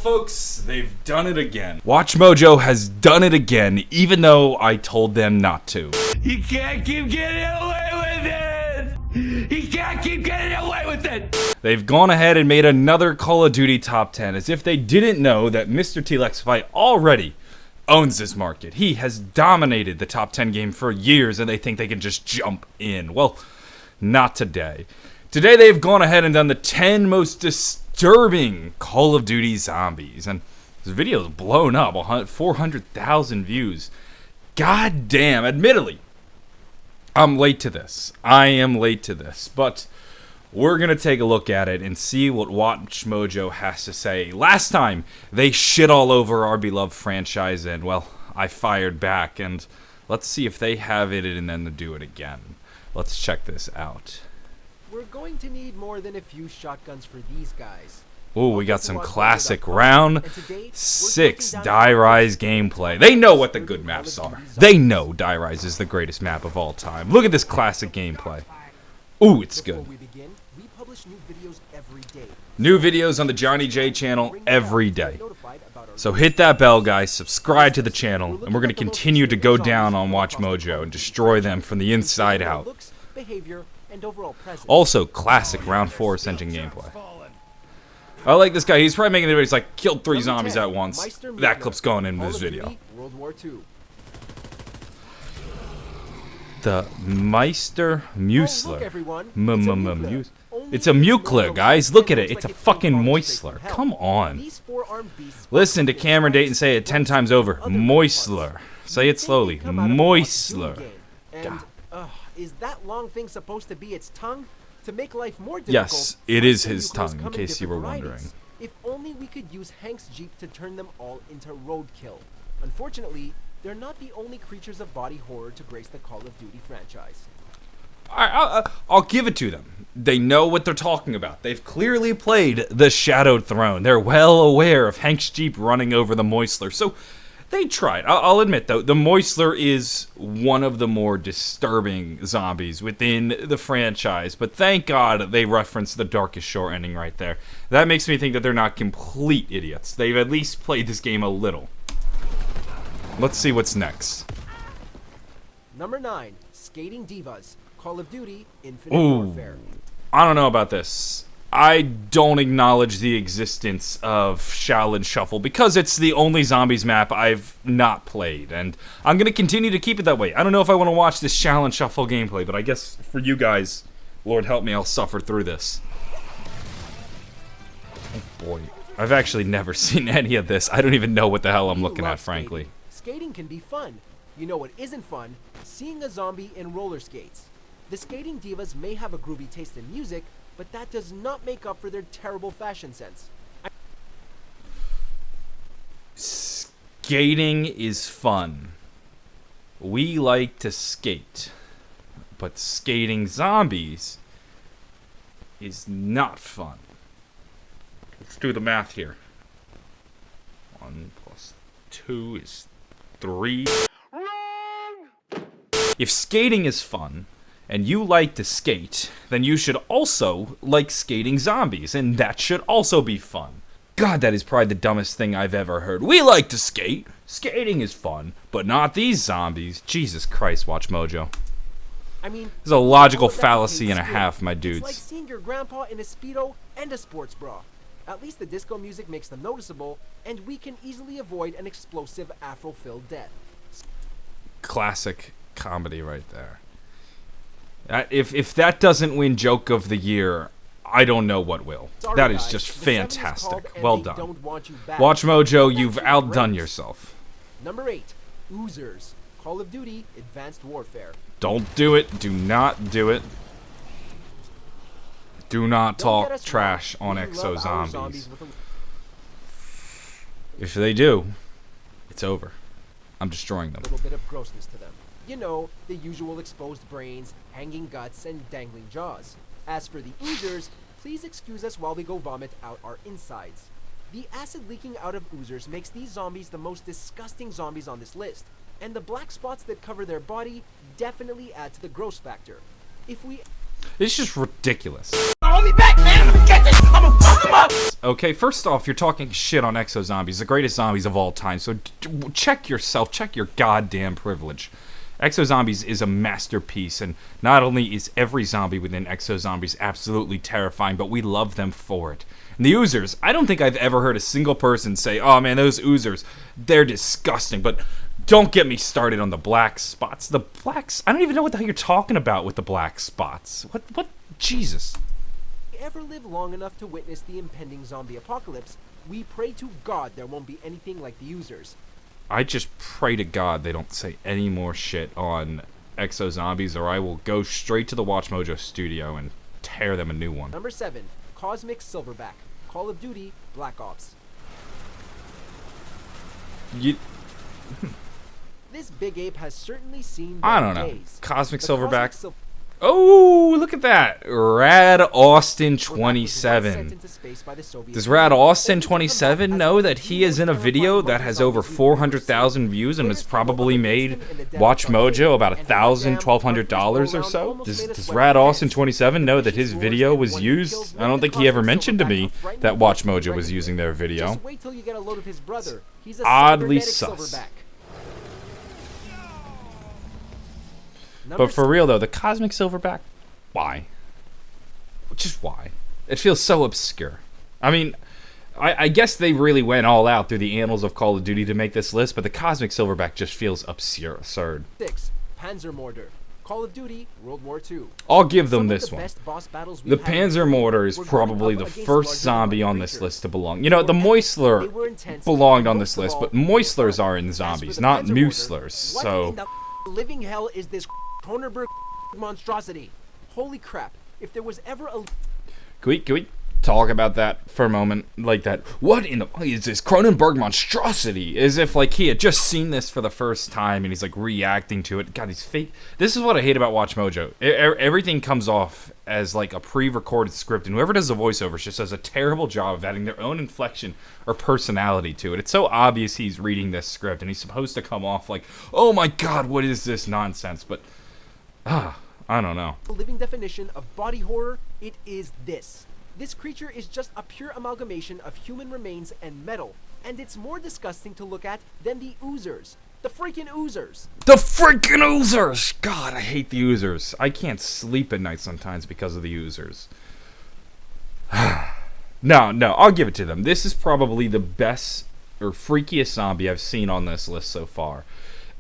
folks, they've done it again. Watch Mojo has done it again, even though I told them not to. You can't keep getting away with it! You can't keep getting away with it! They've gone ahead and made another Call of Duty Top 10, as if they didn't know that Mr. T-Lexify already owns this market. He has dominated the top 10 game for years, and they think they can just jump in. Well, not today. Today they've gone ahead and done the 10 most disturbing Call of Duty zombies, and this video's blown up, 400,000 views. God damn, admittedly, I'm late to this. I am late to this, but we're going to take a look at it and see what Watch Mojo has to say. Last time, they shit all over our beloved franchise, and, well, I fired back, and let's see if they have it and then to do it again. Let's check this out. We're going to need more than a few shotguns for these guys. Ooh, we got some classic round 6 Die Rise gameplay. They know what the good maps are. They know Die Rise is the greatest map of all time. Look at this classic gameplay. Ooh, it's good. New videos on the Johnny J channel every day. So hit that bell, guys, subscribe to the channel, and we're going to continue to go down on Watch Mojo and destroy them from the inside out. Also, classic round 4 Ascension gameplay. I like this guy. He's probably making the video. He's like, killed 3 zombies at once. That clip's going in this video. The Meister Musler. It's a Mukler, guys. Look at it. It's a fucking Moisler. Come on. Listen to Cameron Dayton say it 10 times over. Moisler. Say it slowly. Moisler. God. Is that long thing supposed to be its tongue? To make life more difficult? Yes, it is his tongue, in case you were wondering. If only we could use Hank's Jeep to turn them all into roadkill. Unfortunately, they're not the only creatures of body horror to grace the Call of Duty franchise. I'll give it to them. They know what they're talking about. They've clearly played the Shadowed Throne. They're well aware of Hank's Jeep running over the Moisler. So they tried. I'll admit, though, the Moisler is one of the more disturbing zombies within the franchise. But thank God they referenced the Darkest Shore ending right there. That makes me think that they're not complete idiots. They've at least played this game a little. Let's see what's next. Number 9, Skating Divas, Call of Duty Infinite Warfare. I don't know about this. I don't acknowledge the existence of Shaolin Shuffle because it's the only zombies map I've not played, and I'm going to continue to keep it that way. I don't know if I want to watch this Shaolin Shuffle gameplay, but I guess for you guys, Lord help me, I'll suffer through this. Oh boy. I've actually never seen any of this. I don't even know what the hell I'm looking at, frankly. Skating can be fun. You know what isn't fun? Seeing a zombie in roller skates. The Skating Divas may have a groovy taste in music, but that does not make up for their terrible fashion sense. Skating is fun. We like to skate. But skating zombies is not fun. Let's do the math here. 1 plus 2 is 3. Wrong! If skating is fun, and you like to skate, then you should also like skating zombies, and that should also be fun. God, that is probably the dumbest thing I've ever heard. We like to skate. Skating is fun, but not these zombies. Jesus Christ, Watch Mojo. I mean, this is a logical fallacy and a half, my dudes. It's like seeing your grandpa in a Speedo and a sports bra. At least the disco music makes them noticeable, and we can easily avoid an explosive Afro-filled death. Classic comedy right there. If that doesn't win Joke of the Year, I don't know what will. Sorry, that is guys, just fantastic. Well done. Watch Mojo, you've outdone yourself. Number 8, Oozers, Call of Duty Advanced Warfare. Don't do it. Do not do it. Do not talk trash on Exo Zombies. If they do, it's over. I'm destroying them. A little bit of grossness to them. You know, the usual exposed brains, hanging guts, and dangling jaws. As for the oozers, please excuse us while we go vomit out our insides. The acid leaking out of oozers makes these zombies the most disgusting zombies on this list, and the black spots that cover their body definitely add to the gross factor. If we... It's just ridiculous. Hold me back, man! Get this! I'm gonna fuck him up! Okay, first off, you're talking shit on Exo Zombies, the greatest zombies of all time. So check yourself, check your goddamn privilege. Exo Zombies is a masterpiece, and not only is every zombie within Exo Zombies absolutely terrifying, but we love them for it. And the oozers, I don't think I've ever heard a single person say, "Oh man, those oozers, they're disgusting." But don't get me started on the black spots. The blacks, I don't even know what the hell you're talking about with the black spots. What? Jesus. If we ever live long enough to witness the impending zombie apocalypse, we pray to God there won't be anything like the oozers. I just pray to God they don't say any more shit on Exo Zombies, or I will go straight to the Watch Mojo studio and tear them a new one. Number 7, Cosmic Silverback, Call of Duty, Black Ops. This big ape has certainly seen I don't better know. days. Cosmic The Silverback. Oh, look at that. Rad Austin 27. Does Rad Austin 27 know that he is in a video that has over 400,000 views and has probably made Watch Mojo about $1,000, $1,200 or so? Does Rad Austin 27 know that his video was used? I don't think he ever mentioned to me that Watch Mojo was using their video. Just wait till you get a load of his brother. He's a Oddly cybernetic sus. Silverback. But for real though, the Cosmic Silverback, why? Just why? It feels so obscure. I mean, I guess they really went all out through the annals of Call of Duty to make this list, but the Cosmic Silverback just feels absurd. 6, Panzermorder, Call of Duty, World War II. I'll give them Some of this the one. best boss battles The we've had Panzermorder is were going probably up the against first larger zombie than on life this creatures. list to belong. You know, the They Moisler were intense, belonged on and this most of list, all, but they were Moislers fun. are in As zombies, for the not Panzermorder, Muslers. what So in the living hell is this Kronenberg monstrosity? Holy crap. If there was ever a... Can we talk about that for a moment? Like that, what in the is this Cronenberg monstrosity? As if like he had just seen this for the first time and he's like reacting to it. God, he's fake. This is what I hate about Watch Mojo. Everything comes off as like a pre-recorded script, and whoever does the voiceovers just does a terrible job of adding their own inflection or personality to it. It's so obvious he's reading this script and he's supposed to come off like, oh my God, what is this nonsense? But I don't know. The living definition of body horror, it is this. This creature is just a pure amalgamation of human remains and metal, and it's more disgusting to look at than the oozers. The freaking oozers! The freaking oozers! God, I hate the oozers. I can't sleep at night sometimes because of the oozers. No, I'll give it to them. This is probably the best or freakiest zombie I've seen on this list so far.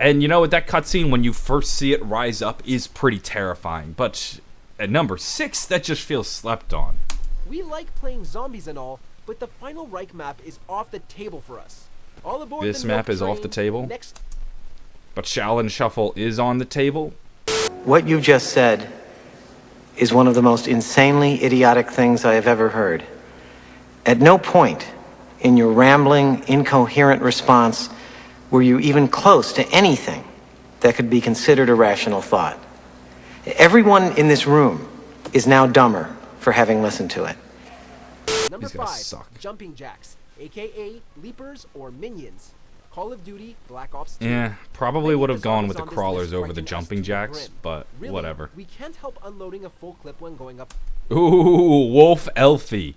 And you know what, that cutscene when you first see it rise up is pretty terrifying. But at number 6, that just feels slept on. We like playing zombies and all, but the final Reich map is off the table for us. All aboard This the map milk is off the train. table? Next, But Shaolin Shuffle is on the table. What you just said is one of the most insanely idiotic things I have ever heard. At no point in your rambling, incoherent response were you even close to anything that could be considered a rational thought. Everyone in this room is now dumber for having listened to it. number These guys 5, suck. Jumping Jacks, aka Leapers or Minions. Call of Duty, Black Ops 2. Yeah, probably Many would of have gone zombies with the on this crawlers list over the frighten us jumping to the jacks, brim. but Really, whatever. We can't help unloading a full clip when going up Ooh, Wolf Elfie.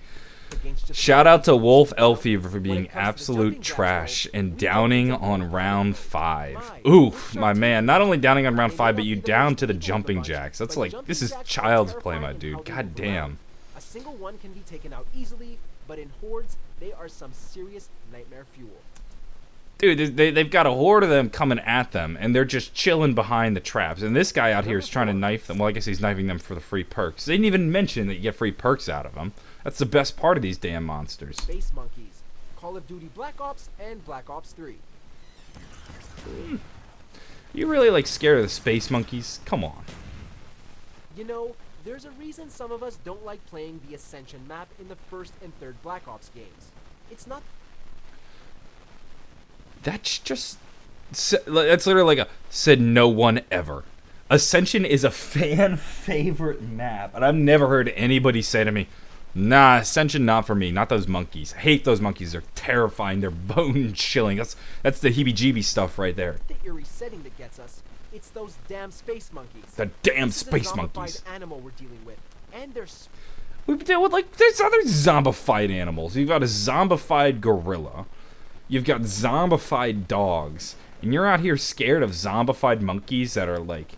against just Shout out to Wolf Elfie for When being it comes to the absolute jumping jacks, trash though, and we downing don't on take round it. 5. My, Oof, we're my sharp man. teeth. Not only downing on round They 5, may but not you be the down most to the lethal of the jumping bunch, jacks. That's but like, jumping this is jacks are child's play, terrifying my in dude. how they God move damn. around. A single one can be taken out easily, but in hordes, they are some serious nightmare fuel. Dude, they've got a horde of them coming at them, and they're just chilling behind the traps. And this guy out here is trying to knife them. Well, I guess he's knifing them for the free perks. They didn't even mention that you get free perks out of them. That's the best part of these damn monsters. Space Monkeys, Call of Duty Black Ops, and Black Ops 3. You really like scared of the space monkeys? Come on. You know, there's a reason some of us don't like playing the Ascension map in the first and third Black Ops games. It's not... That's just... That's literally like a said no one ever. Ascension is a fan favorite map, and I've never heard anybody say to me, nah, Ascension not for me, not those monkeys. I hate those monkeys. They're terrifying. They're bone chilling. That's the heebie-jeebie stuff right there. the eerie setting that gets us. It's those damn space monkeys. The damn This is a space zombified monkeys. animal we're dealing with, and they're We've dealt with, like, there's other zombified animals. You've got a zombified gorilla. You've got zombified dogs. And you're out here scared of zombified monkeys that are, like,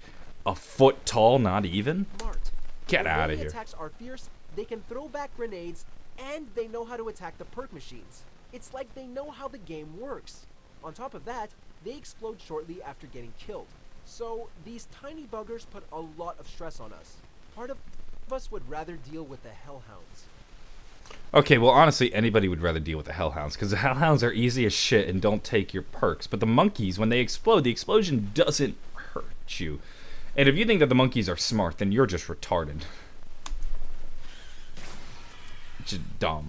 a foot tall, not even? Smart. Get When out of melee here. attacks are fierce, they can throw back grenades, and they know how to attack the perk machines. It's like they know how the game works. On top of that, they explode shortly after getting killed. So these tiny buggers put a lot of stress on us. Part of us would rather deal with the hellhounds. Okay, well, honestly, anybody would rather deal with the hellhounds, because the hellhounds are easy as shit and don't take your perks. But the monkeys, when they explode, the explosion doesn't hurt you. And if you think that the monkeys are smart, then you're just retarded. Just dumb.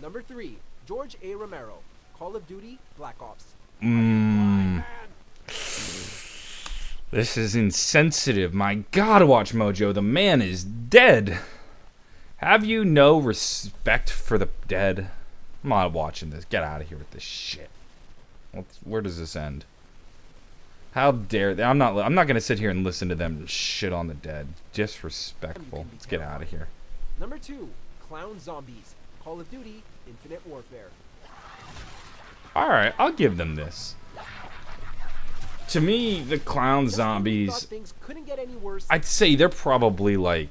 Number 3, George A. Romero, Call of Duty, Black Ops. This is insensitive. My God, Watch Mojo, the man is dead. Have you no respect for the dead? I'm not watching this. Get out of here with this shit. Where does this end? How dare they? I'm not gonna sit here and listen to them shit on the dead. Disrespectful. Let's get out of here. Number 2, Clown Zombies, Call of Duty, Infinite Warfare. Alright, I'll give them this. To me, the clown Just when we thought zombies, things couldn't get any worse, I'd say they're probably like...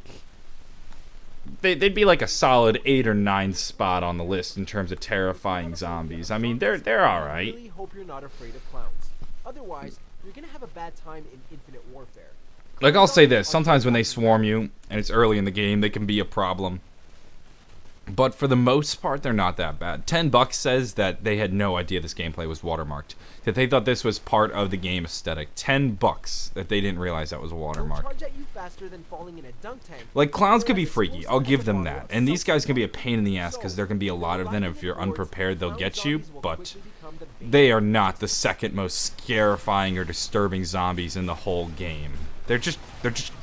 They'd be like a solid 8 or 9 spot on the list in terms of terrifying zombies. I mean, they're I alright. really hope you're not afraid of clowns. Otherwise, you're gonna have a bad time in Infinite Warfare. Like, I'll say this. Sometimes when they swarm you, and it's early in the game, they can be a problem. But for the most part, they're not that bad. $10 says that they had no idea this gameplay was watermarked. That they thought this was part of the game aesthetic. $10 that they didn't realize that was They'll watermarked. charge at you faster than falling in a dunk tank. Like, clowns could be Whereas freaky. explosive I'll give them water that. of And these guys can be a something. pain in the ass because there can be a lot of them. If you're Surviving unprepared, they'll clown get you. zombies will But quickly become the bane they are not the second most scarifying or disturbing zombies in the whole game. They're just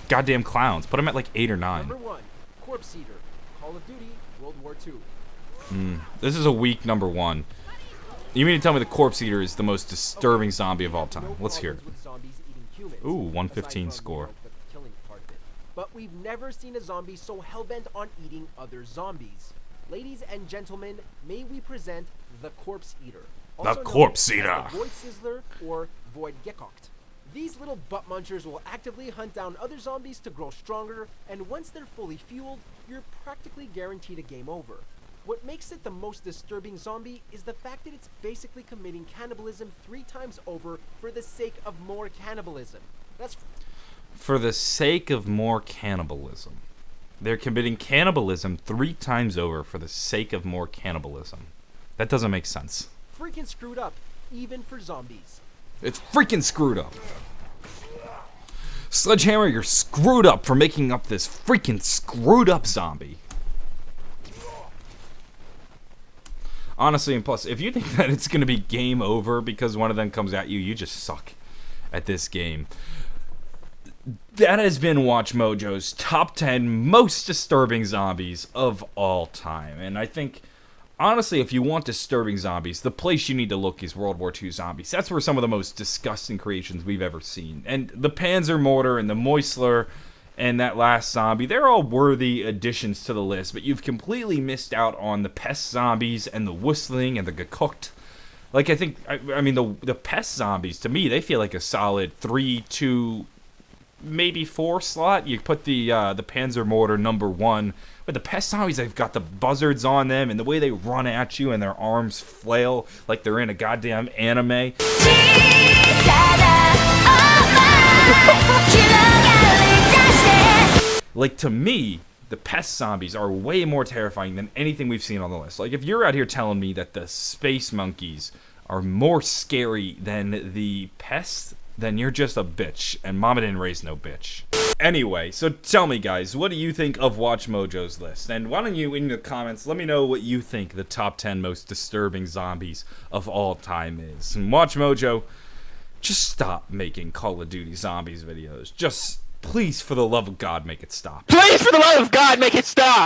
goddamn clowns. Put them at like 8 or 9. Number 1, Corpse Eater, Call of Duty, World War II. This is a weak number 1. You mean to tell me the Corpse Eater is the most disturbing zombie of all time? No Let's hear it. problems with zombies eating humans, Ooh, 115 aside from, score. the killing part of it. But we've never seen a zombie so hellbent on eating other zombies. Ladies and gentlemen, may we present the Corpse Eater. also known Corpse as Eater. the Void Sizzler or Void Geckocht. These little butt munchers will actively hunt down other zombies to grow stronger, and once they're fully fueled, you're practically guaranteed a game over. What makes it the most disturbing zombie is the fact that it's basically committing cannibalism 3 times over for the sake of more cannibalism. That's For the sake of more cannibalism. They're committing cannibalism 3 times over for the sake of more cannibalism. That doesn't make sense. freaking screwed up, even for zombies. It's freaking screwed up. Sledgehammer, you're screwed up for making up this freaking screwed up zombie. Honestly, and plus, if you think that it's going to be game over because one of them comes at you, you just suck at this game. That has been Watch Mojo's top 10 most disturbing zombies of all time. And I think, honestly, if you want disturbing zombies, the place you need to look is World War II zombies. That's where some of the most disgusting creations we've ever seen. And the Panzermorder and the Moisler and that last zombie, they're all worthy additions to the list, but you've completely missed out on the pest zombies and the whistling and the gekocht. Like, I think, I mean, the pest zombies, to me, they feel like a solid 3, 2, maybe 4 slot. You put the Panzermorder number 1, but the pest zombies, they've got the buzzards on them, and the way they run at you and their arms flail like they're in a goddamn anime. Like, to me, the pest zombies are way more terrifying than anything we've seen on the list. Like, if you're out here telling me that the space monkeys are more scary than the pests, then you're just a bitch, and mama didn't raise no bitch. Anyway, so tell me, guys, what do you think of Watch Mojo's list? And why don't you, in the comments, let me know what you think the top 10 most disturbing zombies of all time is. And Watch Mojo, just stop making Call of Duty Zombies videos. Just, please, for the love of God, make it stop. Please, for the love of God, make it stop!